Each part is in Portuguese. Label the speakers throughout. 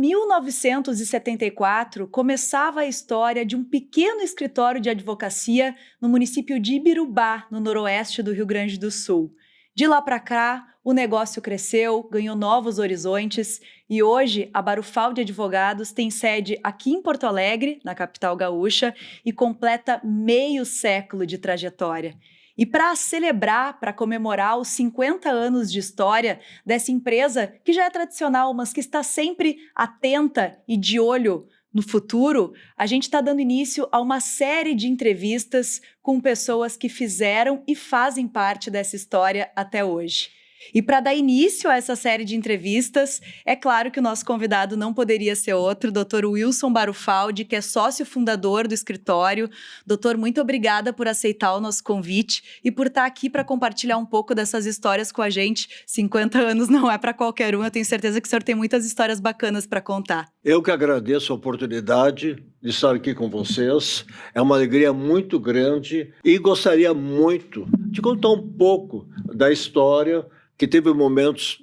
Speaker 1: 1974, começava a história de um pequeno escritório de advocacia no município de Ibirubá, no noroeste do Rio Grande do Sul. De lá para cá, o negócio cresceu, ganhou novos horizontes e hoje a Barufaldi Advogados tem sede aqui em Porto Alegre, na capital gaúcha, e completa meio século de trajetória. E para celebrar, para comemorar os 50 anos de história dessa empresa, que já é tradicional, mas que está sempre atenta e de olho no futuro, a gente está dando início a uma série de entrevistas com pessoas que fizeram e fazem parte dessa história até hoje. E para dar início a essa série de entrevistas, é claro que o nosso convidado não poderia ser outro, Dr. Wilson Barufaldi, que é sócio fundador do escritório. Doutor, muito obrigada por aceitar o nosso convite e por estar aqui para compartilhar um pouco dessas histórias com a gente. 50 anos não é para qualquer um, eu tenho certeza que o senhor tem muitas histórias bacanas para contar.
Speaker 2: Eu que agradeço a oportunidade de estar aqui com vocês. É uma alegria muito grande e gostaria muito de contar um pouco da história que teve momentos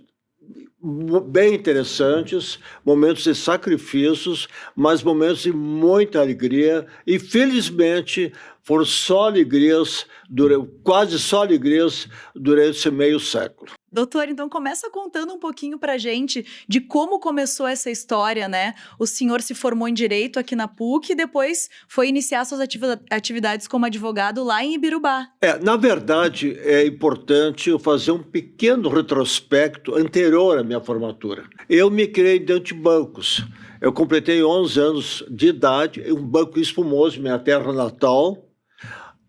Speaker 2: bem interessantes, momentos de sacrifícios, mas momentos de muita alegria e, felizmente, foram só alegrias, quase só alegrias durante esse meio século.
Speaker 1: Doutor, então começa contando um pouquinho pra gente de como começou essa história, né? O senhor se formou em Direito aqui na PUC e depois foi iniciar suas atividades como advogado lá em Ibirubá.
Speaker 2: Na verdade, é importante eu fazer um pequeno retrospecto anterior à minha formatura. Eu me criei dentro de bancos. Eu completei 11 anos de idade, um banco espumoso, minha terra natal.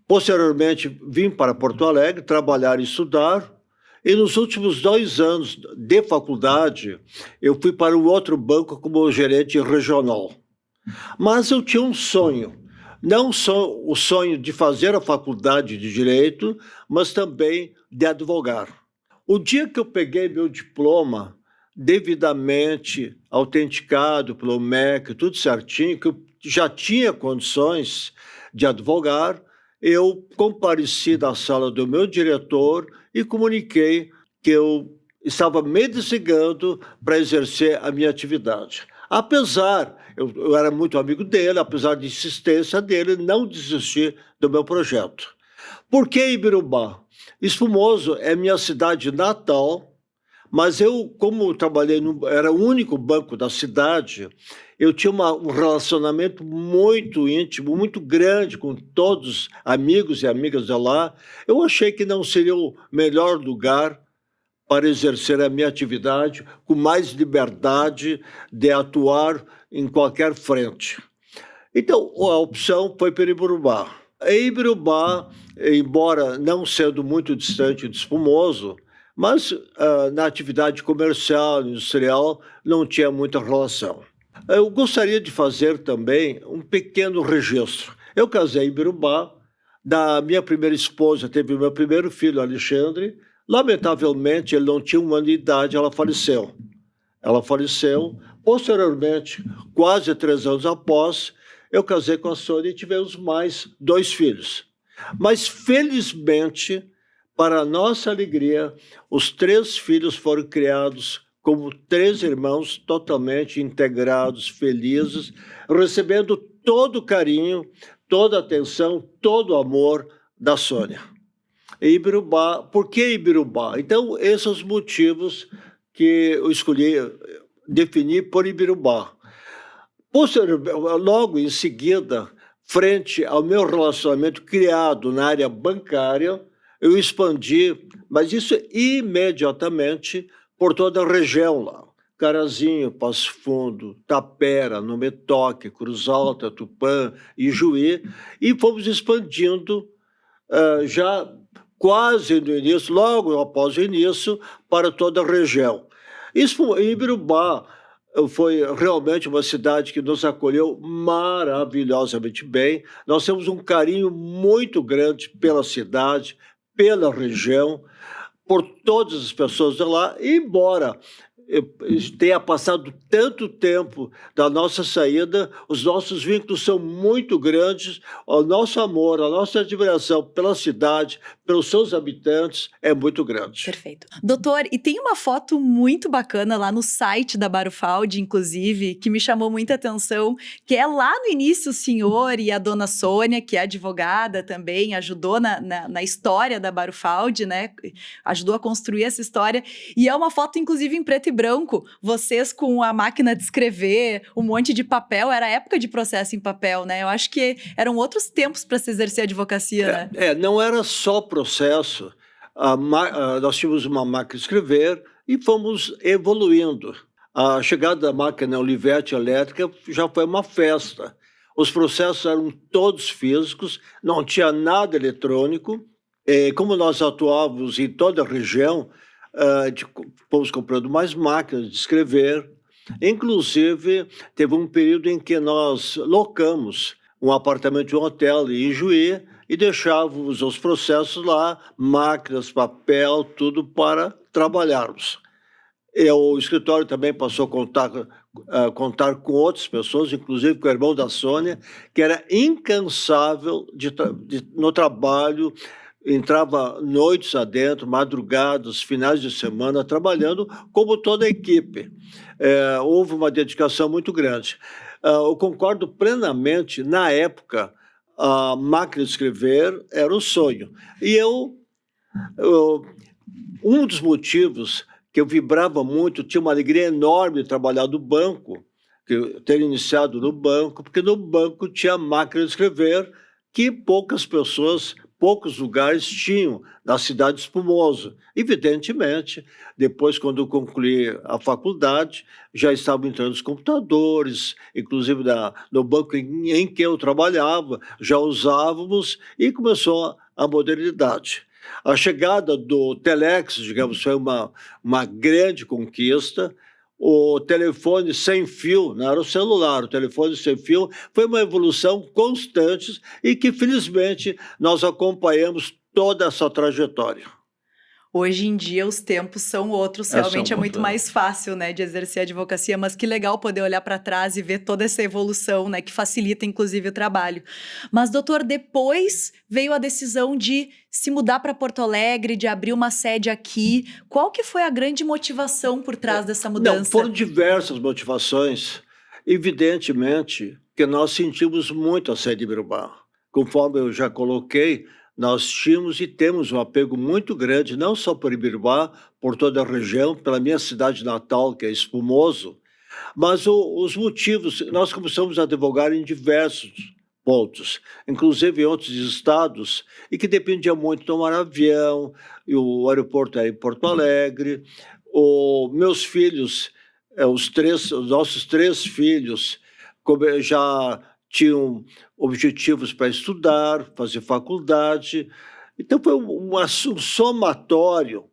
Speaker 2: Posteriormente, vim para Porto Alegre trabalhar e estudar. E nos últimos 2 anos de faculdade, eu fui para um outro banco como gerente regional. Mas eu tinha um sonho, não só o sonho de fazer a faculdade de Direito, mas também de advogar. O dia que eu peguei meu diploma, devidamente autenticado pelo MEC, tudo certinho, que eu já tinha condições de advogar, eu compareci na sala do meu diretor e comuniquei que eu estava me desligando para exercer a minha atividade. Apesar, eu era muito amigo dele, apesar de insistência dele, não desisti do meu projeto. Por que Ibirubá? Espumoso é minha cidade natal, mas eu, como trabalhei, era o único banco da cidade, eu tinha um relacionamento muito íntimo, muito grande com todos os amigos e amigas de lá. Eu achei que não seria o melhor lugar para exercer a minha atividade com mais liberdade de atuar em qualquer frente. Então, a opção foi para Ibirubá. Ibirubá, embora não sendo muito distante de Espumoso, mas na atividade comercial, industrial, não tinha muita relação. Eu gostaria de fazer também um pequeno registro. Eu casei em Ibirubá, da minha primeira esposa teve o meu primeiro filho, Alexandre. Lamentavelmente, ele não tinha 1 ano de idade, ela faleceu. Posteriormente, quase 3 anos após, eu casei com a Sônia e tivemos mais 2 filhos. Mas, felizmente, para nossa alegria, os 3 filhos foram criados como 3 irmãos totalmente integrados, felizes, recebendo todo o carinho, toda a atenção, todo o amor da Sônia. Ibirubá, por que Ibirubá? Então, esses são os motivos que eu escolhi definir por Ibirubá. Logo em seguida, frente ao meu relacionamento criado na área bancária, eu expandi, mas isso imediatamente por toda a região lá. Carazinho, Passo Fundo, Tapera, Nome Toque, Cruz Alta, Tupã, Ijuí, e fomos expandindo já quase no início, logo após o início, para toda a região. Ibirubá foi realmente uma cidade que nos acolheu maravilhosamente bem. Nós temos um carinho muito grande pela cidade, pela região, por todas as pessoas de lá, embora tenha passado tanto tempo da nossa saída, os nossos vínculos são muito grandes, o nosso amor, a nossa admiração pela cidade, pelos seus habitantes é muito grande.
Speaker 1: Perfeito. Doutor, e tem uma foto muito bacana lá no site da Barufaldi, inclusive, que me chamou muita atenção, que é lá no início o senhor e a dona Sônia, que é advogada também, ajudou na história da Barufaldi, né? Ajudou a construir essa história. E é uma foto, inclusive, em preto e branco. Vocês com a máquina de escrever, um monte de papel. Era a época de processo em papel, né? Eu acho que eram outros tempos para se exercer a advocacia, né?
Speaker 2: Não era só processo. Nós tínhamos uma máquina de escrever e fomos evoluindo. A chegada da máquina Olivetti elétrica já foi uma festa. Os processos eram todos físicos, não tinha nada eletrônico. Como nós atuávamos em toda a região, fomos comprando mais máquinas de escrever. Inclusive, teve um período em que nós locamos um apartamento de um hotel em Juí e deixávamos os processos lá, máquinas, papel, tudo para trabalharmos. O escritório também passou a contar com outras pessoas, inclusive com o irmão da Sônia, que era incansável no trabalho, entrava noites adentro, madrugadas, finais de semana, trabalhando como toda a equipe. Houve uma dedicação muito grande. Eu concordo plenamente, na época, a máquina de escrever era o sonho. E um dos motivos que eu vibrava muito, tinha uma alegria enorme de trabalhar no banco, ter iniciado no banco, porque no banco tinha máquina de escrever que poucas pessoas, poucos lugares tinham na cidade de Espumoso. Evidentemente, depois, quando eu concluí a faculdade, já estavam entrando os computadores, inclusive no banco em que eu trabalhava, já usávamos e começou a modernidade. A chegada do Telex, digamos, foi uma grande conquista. O telefone sem fio, não era o celular, o telefone sem fio foi uma evolução constante e que, felizmente, nós acompanhamos toda essa trajetória.
Speaker 1: Hoje em dia os tempos são outros, realmente é muito mais fácil, né, de exercer a advocacia, mas que legal poder olhar para trás e ver toda essa evolução, né, que facilita inclusive o trabalho. Mas, doutor, depois veio a decisão de se mudar para Porto Alegre, de abrir uma sede aqui. Qual que foi a grande motivação por trás dessa mudança?
Speaker 2: Não, foram diversas motivações. Evidentemente que nós sentimos muito a sede de Ibirubá. Conforme eu já coloquei, nós tínhamos e temos um apego muito grande, não só por Ibirubá, por toda a região, pela minha cidade natal, que é Espumoso, mas os motivos, nós começamos a advogar em diversos pontos, inclusive em outros estados, e que dependia muito de tomar avião, e o aeroporto é em Porto Alegre. Meus filhos, os nossos 3 filhos, já tinham objetivos para estudar, fazer faculdade. Então, foi um somatório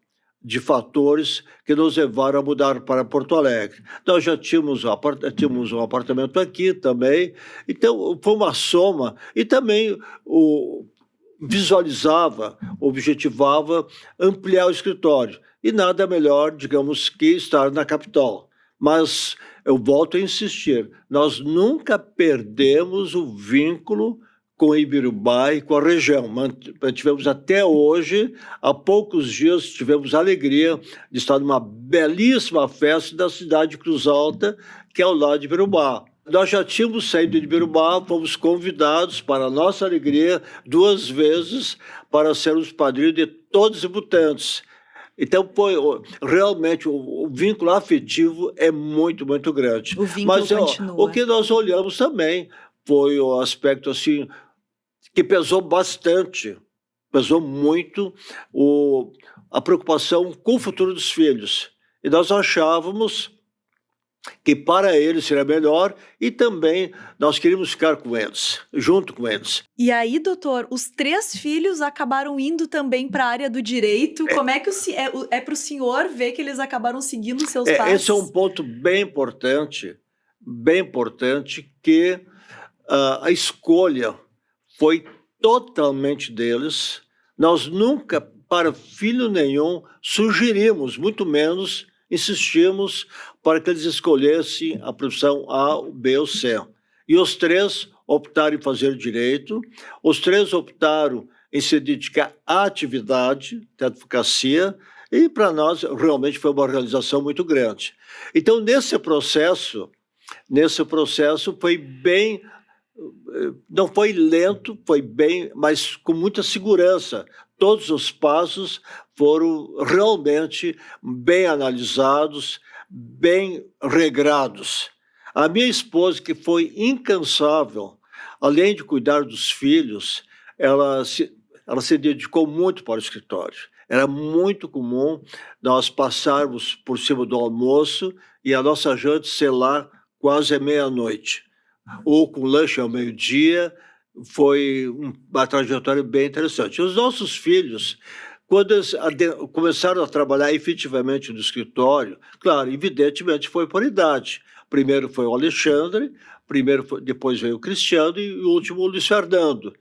Speaker 2: de fatores que nos levaram a mudar para Porto Alegre. Nós já tínhamos um apartamento aqui também, então foi uma soma, e também objetivava ampliar o escritório. E nada melhor, digamos, que estar na capital. Mas eu volto a insistir, nós nunca perdemos o vínculo com Ibirubá e com a região. Tivemos até hoje, há poucos dias, tivemos a alegria de estar numa belíssima festa da cidade de Cruz Alta, que é ao lado de Ibirubá. Nós já tínhamos saído de Ibirubá, fomos convidados, para a nossa alegria, 2 vezes, para sermos padrinhos de todos os debutantes. Então, realmente, o vínculo afetivo é muito, muito grande.
Speaker 1: O vínculo continua.
Speaker 2: O que nós olhamos também foi o aspecto, assim, que pesou bastante, pesou muito, a preocupação com o futuro dos filhos. E nós achávamos que para eles seria melhor, e também nós queríamos ficar com eles, junto com eles.
Speaker 1: E aí, doutor, os 3 filhos acabaram indo também para a área do direito. Como é que para o senhor ver que eles acabaram seguindo seus passos?
Speaker 2: Esse é um ponto bem importante, que a escolha foi totalmente deles. Nós nunca, para filho nenhum, sugerimos, muito menos insistimos para que eles escolhessem a profissão A, B ou C. E os três optaram em fazer direito, os três optaram em se dedicar à atividade da advocacia, e para nós realmente foi uma realização muito grande. Então, nesse processo foi bem, não foi lento, foi bem, mas com muita segurança. Todos os passos foram realmente bem analisados, bem regrados. A minha esposa, que foi incansável, além de cuidar dos filhos, ela se dedicou muito para o escritório. Era muito comum nós passarmos por cima do almoço e a nossa janta ser lá quase à meia-noite, ou com lanche ao meio-dia. Foi uma trajetória bem interessante. Os nossos filhos, quando eles começaram a trabalhar efetivamente no escritório, claro, evidentemente foi por idade. Primeiro foi o Alexandre, depois veio o Cristiano e o último o Luiz Fernando.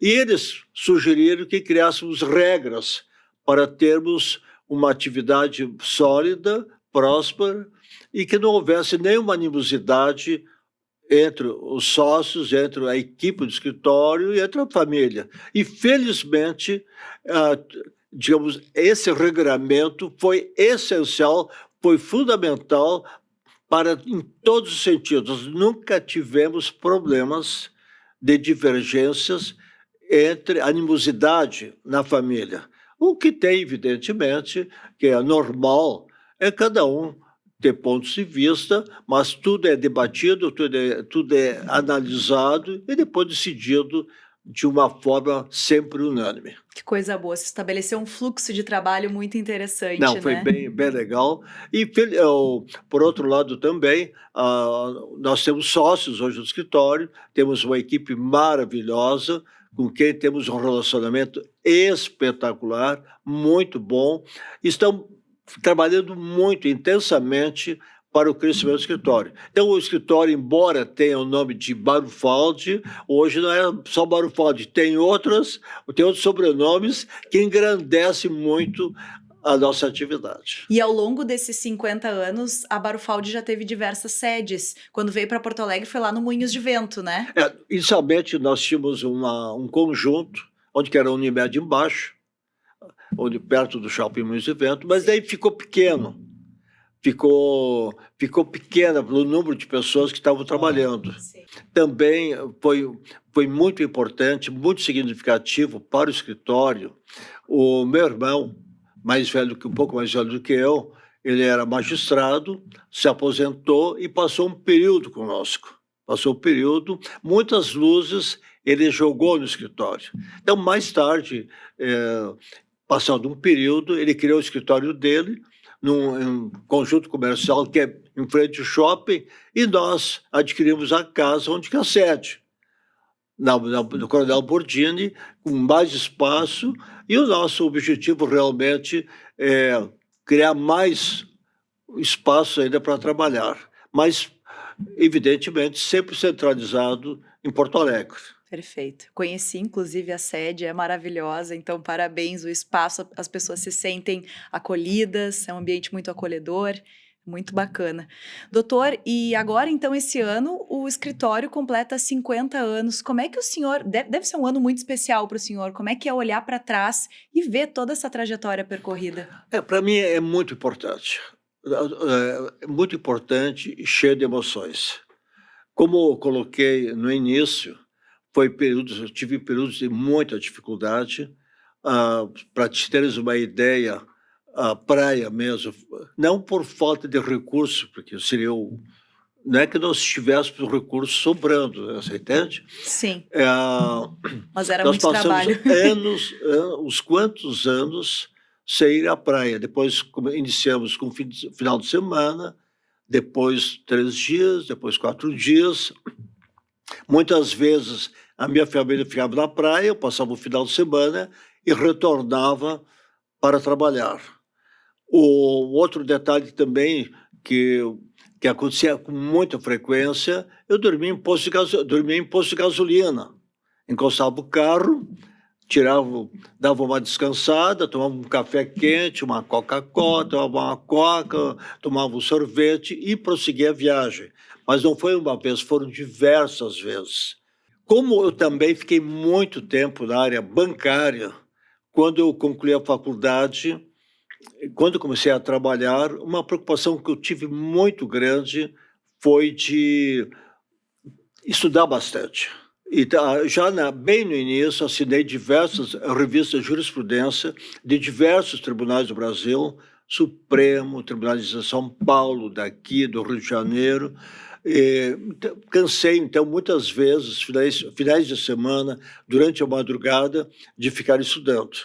Speaker 2: E eles sugeriram que criássemos regras para termos uma atividade sólida, próspera, e que não houvesse nenhuma animosidade entre os sócios, entre a equipe do escritório e entre a família. E, felizmente, digamos, esse regramento foi essencial, foi fundamental em todos os sentidos. Nunca tivemos problemas de divergências entre animosidade na família. O que tem, evidentemente, que é normal, é cada um ter pontos de vista, mas tudo é debatido, tudo é analisado e depois decidido de uma forma sempre unânime.
Speaker 1: Que coisa boa, se estabeleceu um fluxo de trabalho muito interessante,
Speaker 2: Não, foi
Speaker 1: né?
Speaker 2: bem legal. E, por outro lado, também, nós temos sócios hoje no escritório, temos uma equipe maravilhosa, com quem temos um relacionamento espetacular, muito bom. Estão trabalhando muito intensamente para o crescimento do escritório. Então, o escritório, embora tenha o nome de Barufaldi, hoje não é só Barufaldi, tem outros sobrenomes que engrandecem muito a nossa atividade.
Speaker 1: E ao longo desses 50 anos, a Barufaldi já teve diversas sedes. Quando veio para Porto Alegre, foi lá no Moinhos de Vento, né?
Speaker 2: Inicialmente, nós tínhamos um conjunto, onde que era a Unimed embaixo, onde perto do Shopping Moinhos de Vento, mas daí ficou pequeno. Ficou pequena pelo número de pessoas que estavam trabalhando.
Speaker 1: Sim.
Speaker 2: Também foi muito importante, muito significativo para o escritório. O meu irmão, um pouco mais velho do que eu, ele era magistrado, se aposentou e passou um período conosco. Muitas luzes ele jogou no escritório. Então, mais tarde, passado um período, ele criou o escritório dele, num conjunto comercial que é em frente ao shopping, e nós adquirimos a casa onde que é a sede, no Coronel Bordini, com mais espaço, e o nosso objetivo realmente é criar mais espaço ainda para trabalhar, mas, evidentemente, sempre centralizado em Porto Alegre.
Speaker 1: Perfeito. Conheci, inclusive, a sede, é maravilhosa, então parabéns, o espaço, as pessoas se sentem acolhidas, é um ambiente muito acolhedor, muito bacana. Doutor, e agora, então, esse ano, o escritório completa 50 anos. Como é que o senhor... Deve ser um ano muito especial para o senhor. Como é que é olhar para trás e ver toda essa trajetória percorrida?
Speaker 2: Para mim é muito importante. Muito importante e cheio de emoções. Como eu coloquei no início, eu tive períodos de muita dificuldade. Para te teres uma ideia, a praia mesmo, não por falta de recurso, porque não é que nós tivéssemos recursos sobrando, você entende?
Speaker 1: Sim, mas era
Speaker 2: Nós
Speaker 1: muito trabalho.
Speaker 2: passamos uns quantos anos sem ir à praia. Depois iniciamos com final de semana, depois 3 dias, depois 4 dias. Muitas vezes a minha família ficava na praia, eu passava o final de semana e retornava para trabalhar. O outro detalhe também que acontecia com muita frequência, eu dormia em posto de gasolina. Encostava o carro, dava uma descansada, tomava um café quente, uma Coca-Cola, tomava uma Coca, tomava um sorvete e prosseguia a viagem. Mas não foi uma vez, foram diversas vezes. Como eu também fiquei muito tempo na área bancária, quando eu concluí a faculdade, quando eu comecei a trabalhar, uma preocupação que eu tive muito grande foi de estudar bastante. E bem no início, assinei diversas revistas de jurisprudência de diversos tribunais do Brasil, Supremo, Tribunal de São Paulo, daqui, do Rio de Janeiro. Cansei, então, muitas vezes, finais de semana, durante a madrugada, de ficar estudando.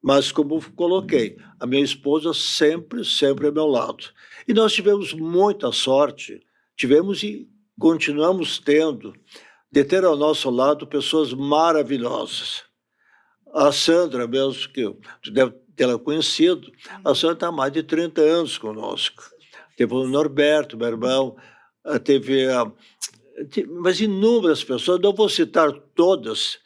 Speaker 2: Mas, como coloquei, a minha esposa sempre, sempre ao meu lado. E nós tivemos muita sorte, tivemos e continuamos tendo, de ter ao nosso lado pessoas maravilhosas. A Sandra, mesmo que tu deve tê-la conhecido, a Sandra está há mais de 30 anos conosco. Teve o Norberto, meu irmão, mas inúmeras pessoas, não vou citar todas,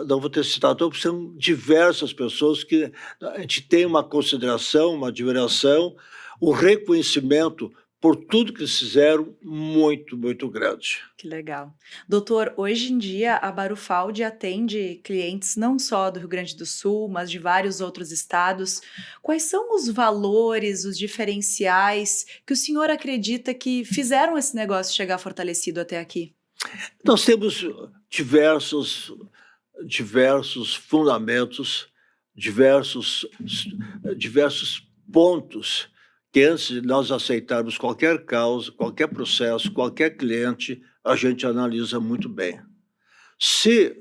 Speaker 2: não vou ter citado todas, porque são diversas pessoas que a gente tem uma consideração, uma admiração, um reconhecimento por tudo que eles fizeram, muito, muito grande.
Speaker 1: Que legal. Doutor, hoje em dia a Barufaldi atende clientes não só do Rio Grande do Sul, mas de vários outros estados. Quais são os valores, os diferenciais que o senhor acredita que fizeram esse negócio chegar fortalecido até aqui?
Speaker 2: Nós temos diversos fundamentos, diversos pontos que antes de nós aceitarmos qualquer causa, qualquer processo, qualquer cliente, a gente analisa muito bem. Se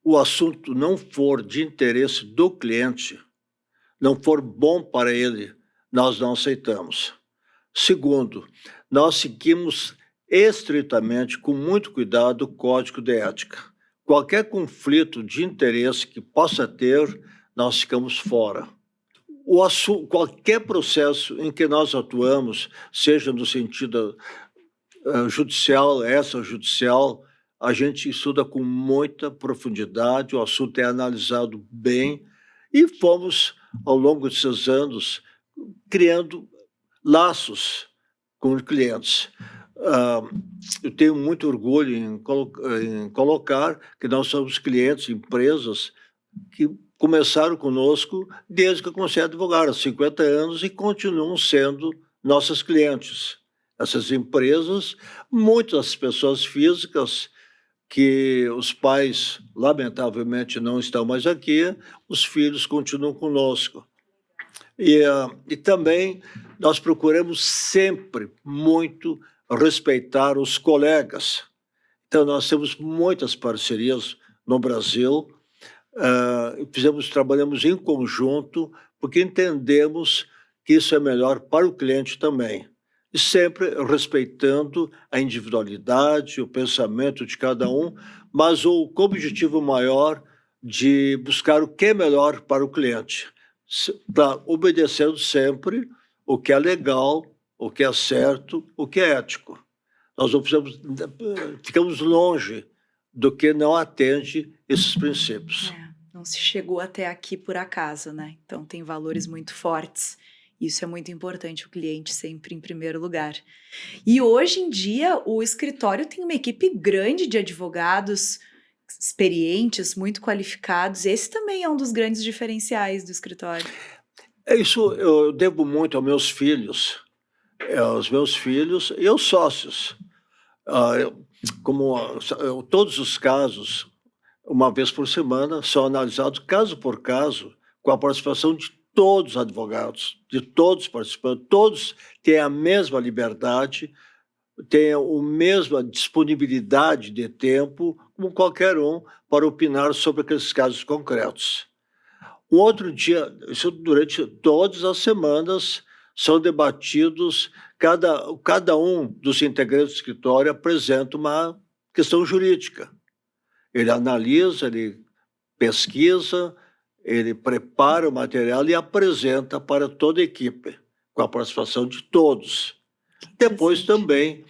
Speaker 2: o assunto não for de interesse do cliente, não for bom para ele, nós não aceitamos. Segundo, nós seguimos estritamente, com muito cuidado, o Código de Ética. Qualquer conflito de interesse que possa ter, nós ficamos fora. Qualquer processo em que nós atuamos, seja no sentido judicial, extrajudicial, a gente estuda com muita profundidade, o assunto é analisado bem e fomos, ao longo desses anos, criando laços com os clientes. Eu tenho muito orgulho em colocar que nós somos clientes, empresas que começaram conosco desde que eu comecei a advogar, há 50 anos, e continuam sendo nossos clientes. Essas empresas, muitas pessoas físicas, que os pais, lamentavelmente, não estão mais aqui, os filhos continuam conosco. E também nós procuramos sempre muito respeitar os colegas. Então, nós temos muitas parcerias no Brasil, trabalhamos em conjunto, porque entendemos que isso é melhor para o cliente também. E sempre respeitando a individualidade, o pensamento de cada um, mas com o objetivo maior de buscar o que é melhor para o cliente, obedecendo sempre o que é legal, o que é certo, o que é ético. Nós não ficamos longe do que não atende esses princípios.
Speaker 1: Não se chegou até aqui por acaso, né? Então tem valores muito fortes. Isso é muito importante, o cliente sempre em primeiro lugar. E hoje em dia o escritório tem uma equipe grande de advogados experientes, muito qualificados. Esse também é um dos grandes diferenciais do escritório.
Speaker 2: Isso eu devo muito aos meus filhos e aos sócios. Todos os casos, uma vez por semana, são analisados caso por caso, com a participação de todos os advogados, de todos os participantes, todos têm a mesma liberdade, têm a mesma disponibilidade de tempo, como qualquer um, para opinar sobre aqueles casos concretos. Um outro dia, isso durante todas as semanas, são debatidos, cada um dos integrantes do escritório apresenta uma questão jurídica. Ele analisa, ele pesquisa, ele prepara o material e apresenta para toda a equipe, com a participação de todos. Depois também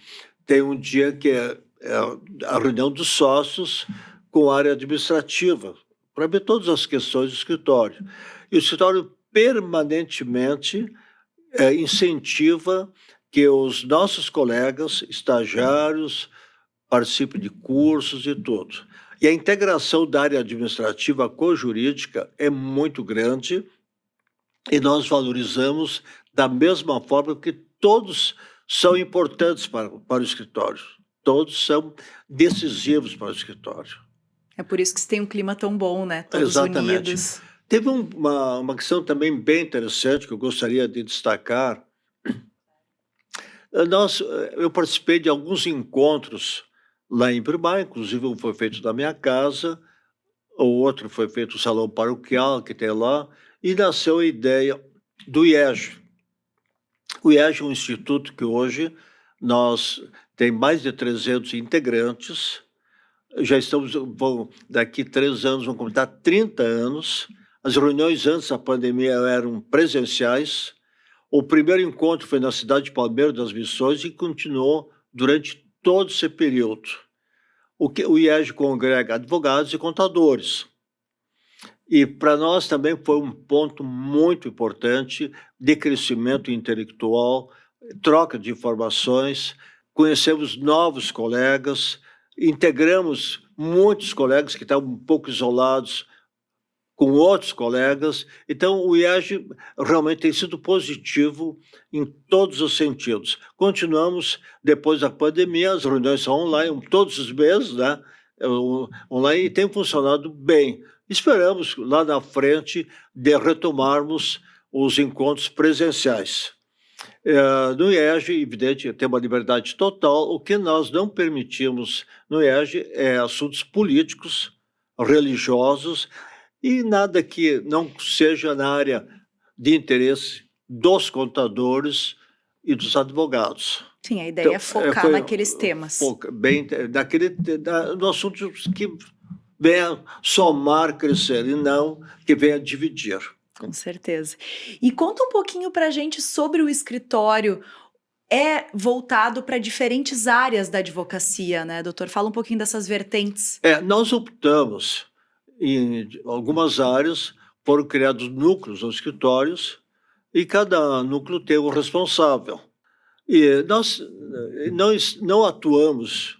Speaker 2: tem um dia que é a reunião dos sócios com a área administrativa, para ver todas as questões do escritório. E o escritório permanentemente incentiva que os nossos colegas, estagiários, participem de cursos e tudo. E a integração da área administrativa com a jurídica é muito grande e nós valorizamos da mesma forma que todos são importantes para o escritório. Todos são decisivos para o escritório.
Speaker 1: É por isso que se tem um clima tão bom, né? Todos
Speaker 2: Exatamente.
Speaker 1: unidos.
Speaker 2: Teve uma questão também bem interessante que eu gostaria de destacar. Eu participei de alguns encontros lá em Bribá, inclusive um foi feito na minha casa, o outro foi feito no salão paroquial que tem lá, e nasceu a ideia do IEG. O IEG é um instituto que hoje nós tem mais de 300 integrantes, já estamos, daqui 3 anos, vão completar 30 anos. As reuniões antes da pandemia eram presenciais. O primeiro encontro foi na cidade de Palmeira das Missões e continuou durante todo esse período. O IEG congrega advogados e contadores. E para nós também foi um ponto muito importante de crescimento intelectual, troca de informações, conhecemos novos colegas, integramos muitos colegas que estavam um pouco isolados com outros colegas. Então, o IEG realmente tem sido positivo em todos os sentidos. Continuamos, depois da pandemia, as reuniões são online, todos os meses, né? Online, e tem funcionado bem. Esperamos, lá na frente, de retomarmos os encontros presenciais. No IEG, evidente, tem uma liberdade total. O que nós não permitimos no IEG é assuntos políticos, religiosos, e nada que não seja na área de interesse dos contadores e dos advogados.
Speaker 1: Sim, a ideia é focar naqueles temas.
Speaker 2: Bem, no assunto que venha somar, crescer, e não que venha dividir.
Speaker 1: Com certeza. E conta um pouquinho para a gente sobre o escritório. É voltado para diferentes áreas da advocacia, né, doutor? Fala um pouquinho dessas vertentes.
Speaker 2: Nós optamos em algumas áreas, foram criados núcleos nos escritórios e cada núcleo tem um responsável. E nós não atuamos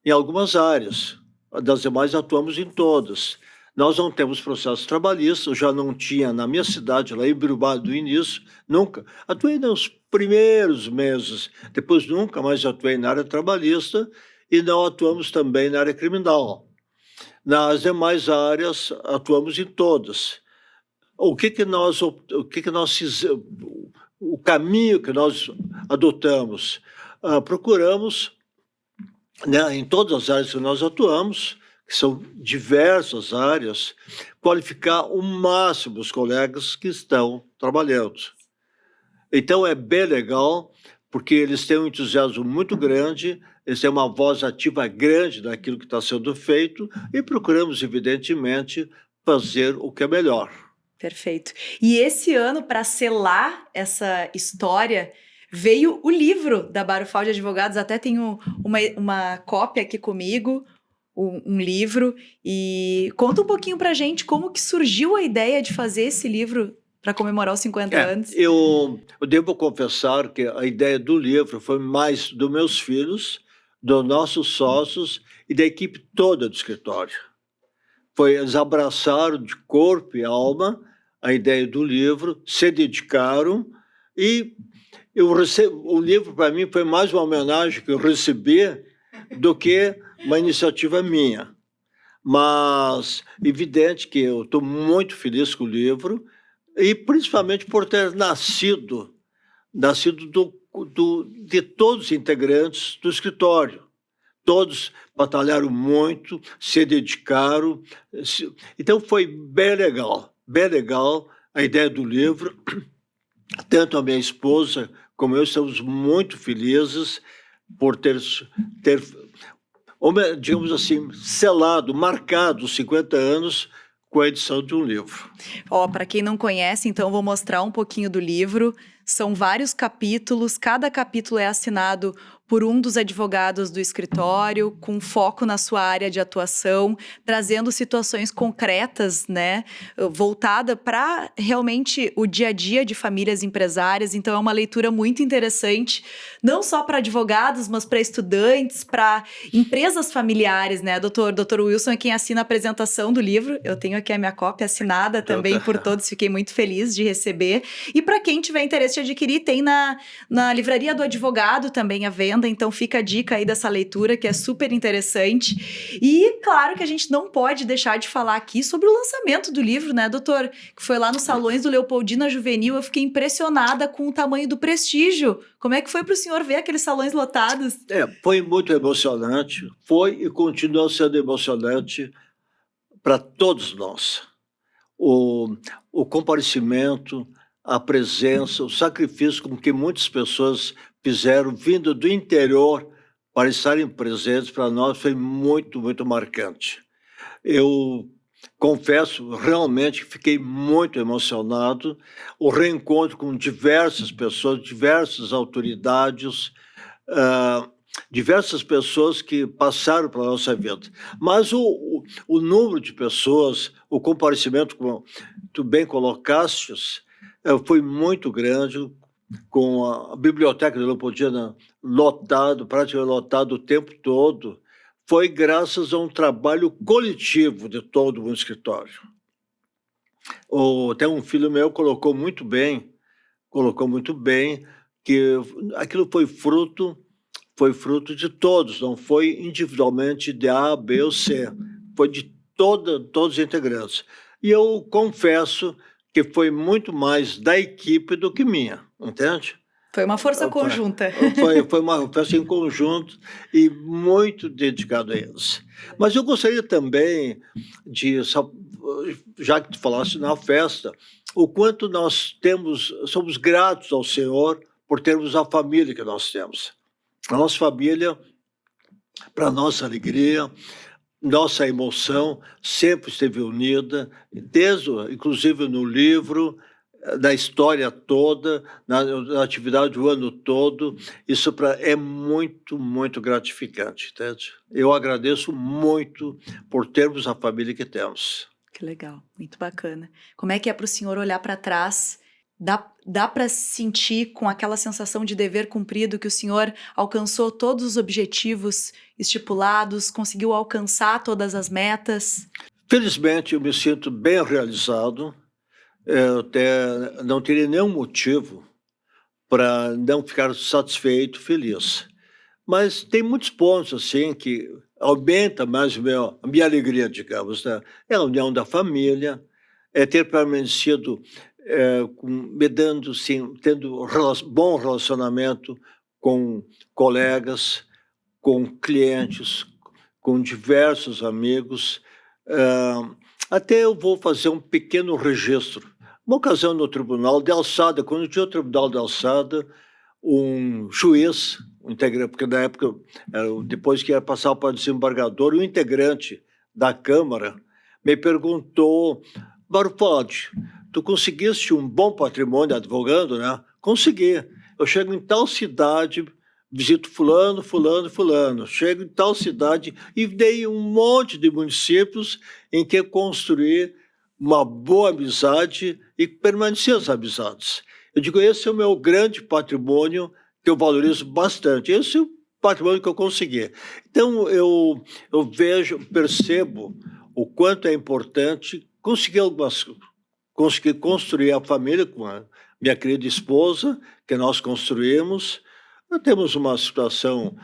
Speaker 2: em algumas áreas, das demais atuamos em todas. Nós não temos processo trabalhista, eu já não tinha na minha cidade, lá em Birubá, do início, nunca. Atuei nos primeiros meses, depois nunca mais atuei na área trabalhista e não atuamos também na área criminal. Nas demais áreas, atuamos em todas. O caminho que nós adotamos? Procuramos, né, em todas as áreas que nós atuamos, que são diversas áreas, qualificar o máximo os colegas que estão trabalhando. Então, é bem legal, porque eles têm um entusiasmo muito grande, eles têm uma voz ativa grande daquilo que está sendo feito e procuramos, evidentemente, fazer o que é melhor.
Speaker 1: Perfeito. E esse ano, para selar essa história, veio o livro da Barufal de Advogados. Até tenho uma cópia aqui comigo, um livro. E conta um pouquinho para a gente como que surgiu a ideia de fazer esse livro para comemorar os 50 anos.
Speaker 2: Eu devo confessar que a ideia do livro foi mais dos meus filhos, dos nossos sócios e da equipe toda do escritório. Eles abraçaram de corpo e alma a ideia do livro, se dedicaram e o livro para mim foi mais uma homenagem que eu recebi do que uma iniciativa minha. Mas evidente que eu estou muito feliz com o livro e principalmente por ter nascido de todos os integrantes do escritório. Todos batalharam muito, se dedicaram. Então, foi bem legal a ideia do livro. Tanto a minha esposa como eu estamos muito felizes por ter digamos assim, selado, marcado os 50 anos com a edição de um livro.
Speaker 1: Para quem não conhece, então vou mostrar um pouquinho do livro. São vários capítulos, cada capítulo é assinado por um dos advogados do escritório, com foco na sua área de atuação, trazendo situações concretas, né, voltada para realmente o dia a dia de famílias empresárias. Então é uma leitura muito interessante, não só para advogados, mas para estudantes, para empresas familiares, né, doutor Wilson é quem assina a apresentação do livro. Eu tenho aqui a minha cópia assinada também por todos, fiquei muito feliz de receber. E para quem tiver interesse de adquirir, tem na Livraria do Advogado também à venda, então fica a dica aí dessa leitura que é super interessante. E claro que a gente não pode deixar de falar aqui sobre o lançamento do livro, né, doutor? Que foi lá nos salões do Leopoldina Juvenil, eu fiquei impressionada com o tamanho do prestígio. Como é que foi para o senhor ver aqueles salões lotados?
Speaker 2: Foi muito emocionante, foi e continua sendo emocionante para todos nós. O comparecimento, a presença, o sacrifício com que muitas pessoas fizeram vindo do interior para estarem presentes para nós foi muito, muito marcante. Eu confesso, realmente fiquei muito emocionado. O reencontro com diversas pessoas, diversas autoridades, diversas pessoas que passaram pela nossa vida. Mas o número de pessoas, o comparecimento, como tu bem colocastes, foi muito grande, com a biblioteca de Leopoldina lotado, praticamente lotado o tempo todo. Foi graças a um trabalho coletivo de todo o escritório. Até um filho meu colocou muito bem que aquilo foi fruto de todos, não foi individualmente de A, B ou C, foi de todos os integrantes. E eu confesso que foi muito mais da equipe do que minha, entende?
Speaker 1: Foi uma força conjunta.
Speaker 2: Foi uma força em conjunto e muito dedicado a eles. Mas eu gostaria também de, já que tu falaste na festa, o quanto nós somos gratos ao Senhor por termos a família que nós temos. A nossa família, para nossa alegria, nossa emoção, sempre esteve unida, inclusive no livro, da história toda, na atividade do ano todo. Isso é muito, muito gratificante, entende? Eu agradeço muito por termos a família que temos.
Speaker 1: Que legal, muito bacana. Como é que é para o senhor olhar para trás? Dá para sentir com aquela sensação de dever cumprido que o senhor alcançou todos os objetivos estipulados, conseguiu alcançar todas as metas?
Speaker 2: Felizmente, eu me sinto bem realizado. Eu até não teria nenhum motivo para não ficar satisfeito, feliz. Mas tem muitos pontos assim que aumenta mais a minha alegria, digamos, né? É a união da família, é ter permanecido tendo bom relacionamento com colegas, com clientes, com diversos amigos. Até eu vou fazer um pequeno registro. Uma ocasião no Tribunal de Alçada, quando tinha o Tribunal de Alçada, um juiz, porque na época, depois que ia passar para o desembargador, o integrante da Câmara me perguntou: Barufaldi, tu conseguiste um bom patrimônio advogando, né? Consegui. Eu chego em tal cidade, visito fulano. Chego em tal cidade e dei um monte de municípios em que construí uma boa amizade e permaneci as amizades. Eu digo, esse é o meu grande patrimônio que eu valorizo bastante. Esse é o patrimônio que eu consegui. Então, eu percebo o quanto é importante conseguir construir a família com a minha querida esposa, que nós construímos. Nós temos uma situação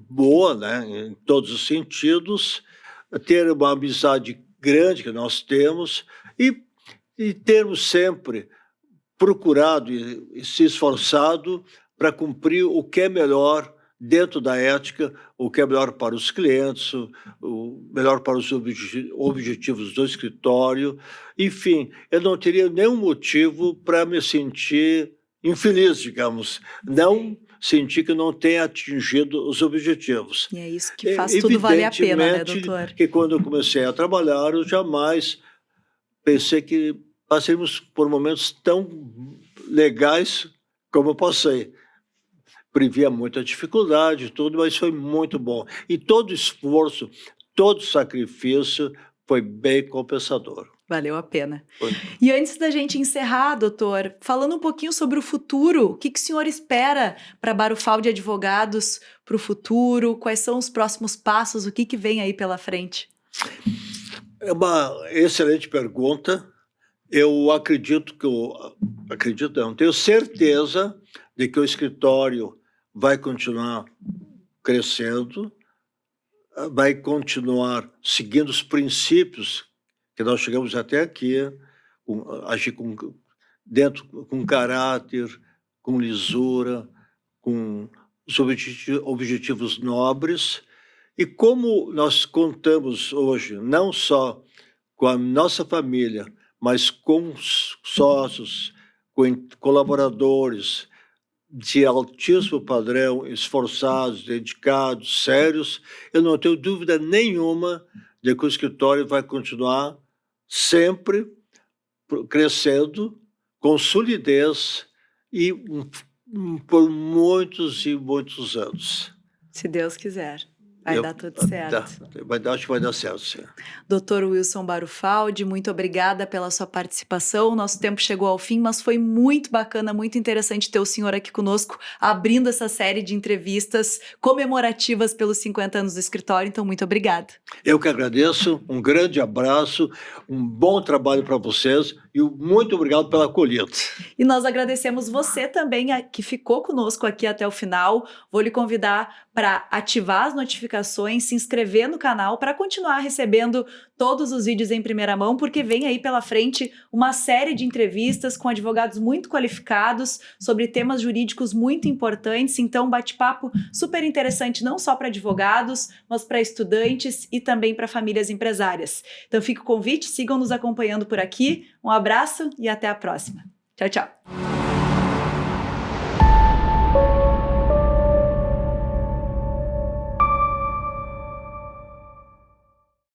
Speaker 2: boa, né, em todos os sentidos, ter uma amizade grande que nós temos e termos sempre procurado e se esforçado para cumprir o que é melhor dentro da ética, o que é melhor para os clientes, o melhor para os objetivos do escritório. Enfim, eu não teria nenhum motivo para me sentir infeliz, digamos. Não sentir que não tenha atingido os objetivos.
Speaker 1: E é isso que faz tudo valer a pena, né, doutor?
Speaker 2: Que quando eu comecei a trabalhar, eu jamais pensei que passaríamos por momentos tão legais como eu passei. previa muita dificuldade e tudo, mas foi muito bom. E todo esforço, todo sacrifício foi bem compensador.
Speaker 1: Valeu a pena.
Speaker 2: Foi.
Speaker 1: E antes da gente encerrar, doutor, falando um pouquinho sobre o futuro, o que o senhor espera para Barufal de Advogados para o futuro? Quais são os próximos passos? O que vem aí pela frente?
Speaker 2: É uma excelente pergunta. Eu acredito não, tenho certeza de que o escritório vai continuar crescendo, vai continuar seguindo os princípios que nós chegamos até aqui, agir com caráter, com lisura, com os objetivos nobres. E como nós contamos hoje, não só com a nossa família, mas com os sócios, com colaboradores de altíssimo padrão, esforçados, dedicados, sérios, eu não tenho dúvida nenhuma de que o escritório vai continuar sempre crescendo, com solidez e por muitos e muitos anos.
Speaker 1: Se Deus quiser. Vai dar tudo certo.
Speaker 2: Acho que vai dar certo, sim.
Speaker 1: Doutor Wilson Barufaldi, muito obrigada pela sua participação. Nosso tempo chegou ao fim, mas foi muito bacana, muito interessante ter o senhor aqui conosco, abrindo essa série de entrevistas comemorativas pelos 50 anos do escritório. Então, muito obrigada.
Speaker 2: Eu que agradeço, um grande abraço, um bom trabalho para vocês e muito obrigado pela acolhida.
Speaker 1: E nós agradecemos você também que ficou conosco aqui até o final. Vou lhe convidar para ativar as notificações, se inscrever no canal para continuar recebendo todos os vídeos em primeira mão, porque vem aí pela frente uma série de entrevistas com advogados muito qualificados sobre temas jurídicos muito importantes. Então, bate-papo super interessante não só para advogados, mas para estudantes e também para famílias empresárias. Então, fica o convite, sigam nos acompanhando por aqui. Um abraço e até a próxima. Tchau, tchau.